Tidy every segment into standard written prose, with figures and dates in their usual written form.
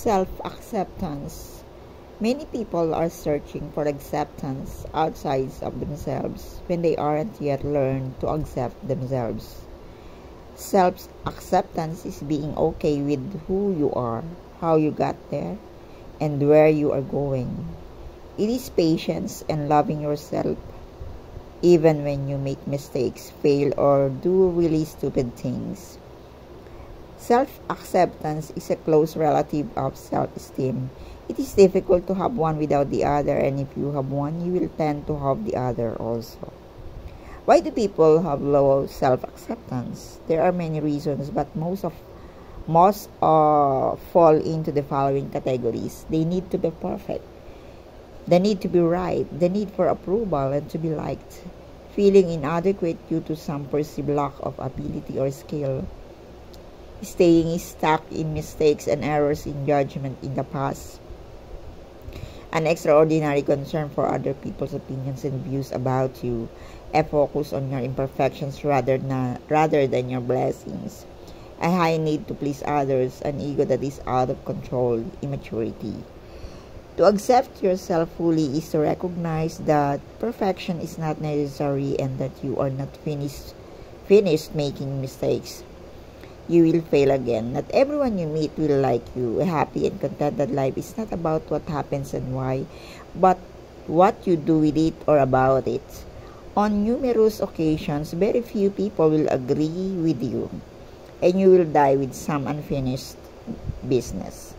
Self-acceptance. Many people are searching for acceptance outside of themselves when they aren't yet learned to accept themselves. Self-acceptance is being okay with who you are, how you got there, and where you are going. It is patience and loving yourself even when you make mistakes, fail, or do really stupid things. Self-acceptance is a close relative of self-esteem. It is difficult to have one without the other, and if you have one, you will tend to have the other also. Why do people have low self-acceptance? There are many reasons, but most fall into the following categories. They need to be perfect. The need to be right. The need for approval and to be liked. Feeling inadequate due to some perceived lack of ability or skill. Staying stuck in mistakes and errors in judgment in the past. An extraordinary concern for other people's opinions and views about you. A focus on your imperfections rather than your blessings. A high need to please others. An ego that is out of control. Immaturity. To accept yourself fully is to recognize that perfection is not necessary and that you are not finished making mistakes. You will fail again. Not everyone you meet will like you. A happy and contented life is not about what happens and why, but what you do with it or about it. On numerous occasions, very few people will agree with you, and you will die with some unfinished business.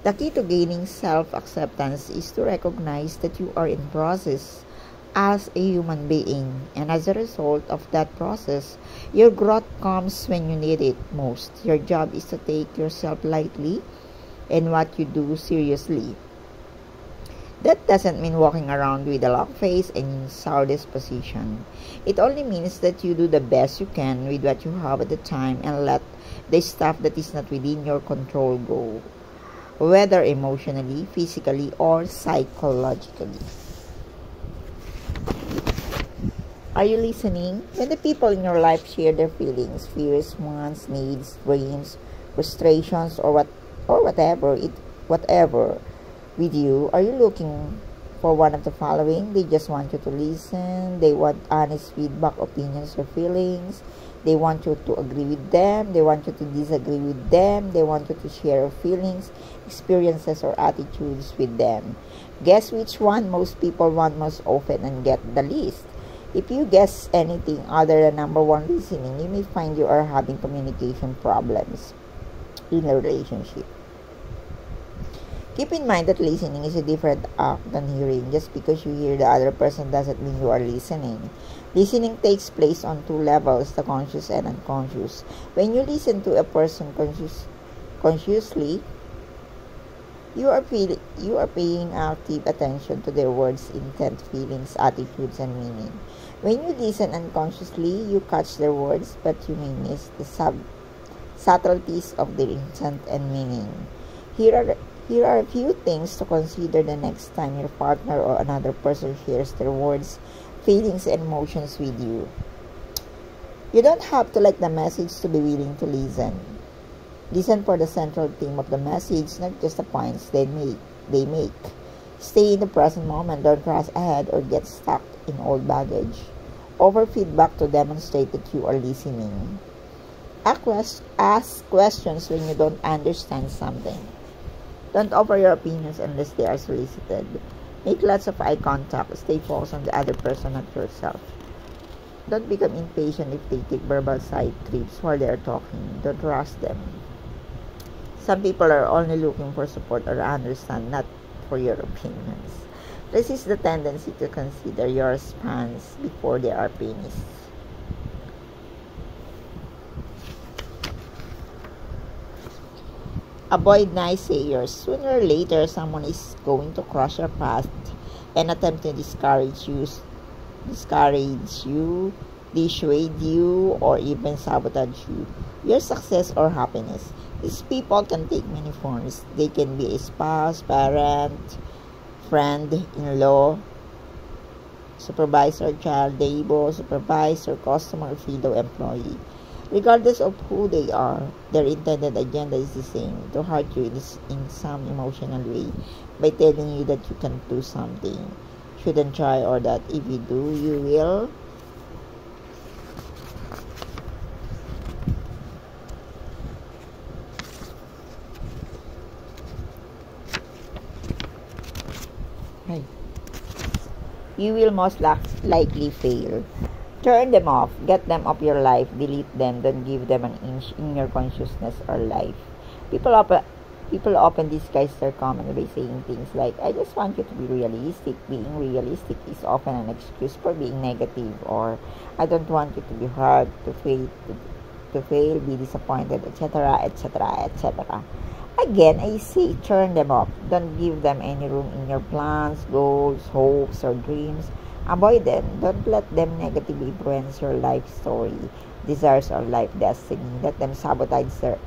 The key to gaining self-acceptance is to recognize that you are in process as a human being, and as a result of that process, your growth comes when you need it most. Your job is to take yourself lightly and what you do seriously. That doesn't mean walking around with a long face and in sour disposition. It only means that you do the best you can with what you have at the time and let the stuff that is not within your control go, whether emotionally, physically, or psychologically. Are you listening? When the people in your life share their feelings, fears, wants, needs, dreams, frustrations, or whatever with you, are you looking for one of the following? They just want you to listen. They want honest feedback, opinions, or feelings. They want you to agree with them. They want you to disagree with them. They want you to share your feelings, experiences, or attitudes with them. Guess which one most people want most often and get the least. If you guess anything other than number one, listening, you may find you are having communication problems in a relationship. Keep in mind that listening is a different act than hearing. Just because you hear the other person doesn't mean you are listening. Listening takes place on two levels, the conscious and unconscious. When you listen to a person consciously, you are paying active attention to their words, intent, feelings, attitudes, and meaning. When you listen unconsciously, you catch their words, but you may miss the subtleties of their intent and meaning. Here are a few things to consider the next time your partner or another person shares their words, feelings, and emotions with you. You don't have to like the message to be willing to listen. Listen for the central theme of the message, not just the points they make. Stay in the present moment. Don't rush ahead or get stuck in old baggage. Offer feedback to demonstrate that you are listening. Ask questions when you don't understand something. Don't offer your opinions unless they are solicited. Make lots of eye contact. Stay focused on the other person, not yourself. Don't become impatient if they take verbal side trips while they are talking. Don't rush them. Some people are only looking for support or understand, not for your opinions. Resist the tendency to consider your response before they are finished. Avoid naysayers. Sooner or later, someone is going to cross your path and attempt to discourage you, dissuade you, or even sabotage your success or happiness. These people can take many forms. They can be a spouse, parent, friend, in-law, supervisor, child, neighbor, supervisor, customer, fellow employee. Regardless of who they are, their intended agenda is the same, to hurt you in some emotional way by telling you that you can't do something, shouldn't try, or that if you do, you will. You will most likely fail. Turn them off. Get them off your life. Delete them. Don't give them an inch in your consciousness or life. People often, people often disguise their comment by saying things like, I just want you to be realistic. Being realistic is often an excuse for being negative, or I don't want you to be hurt, to fail, be disappointed, etc., etc., etc. Again, I say turn them off. Don't give them any room in your plans, goals, hopes, or dreams. Avoid them. Don't let them negatively influence your life story, desires, or life destiny. Let them sabotage their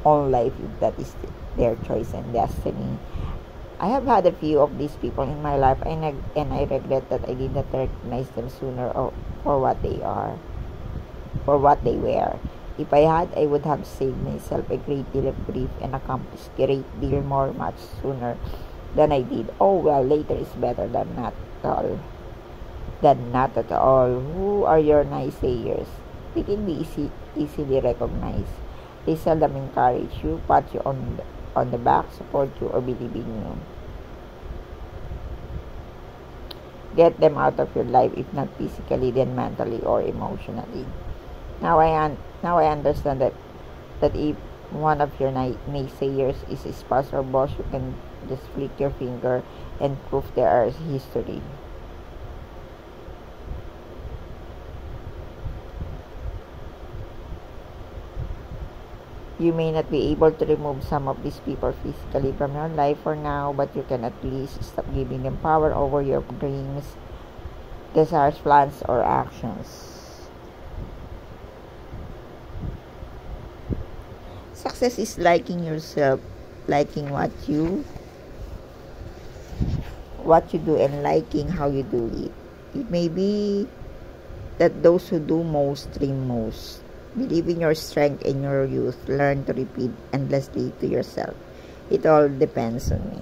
own life if that is their choice and destiny. I have had a few of these people in my life, and I regret that I did not recognize them sooner, or for what they are, for what they were. If I had, I would have saved myself a great deal of grief and accomplished a great deal more much sooner than I did. Oh well, later is better than not at all. Than not at all. Who are your naysayers? They can be easily recognized. They seldom encourage you, pat you on the back, support you, or believe in you. Get them out of your life, if not physically, then mentally or emotionally. Now I understand that if one of your naysayers is a spouse or boss, you can just flick your finger and prove there is history. You may not be able to remove some of these people physically from your life for now, but you can at least stop giving them power over your dreams, desires, plans, or actions. Success is liking yourself, liking what you do, and liking how you do it. It may be that those who do most dream most. Believe in your strength and your youth. Learn to repeat endlessly to yourself. It all depends on me.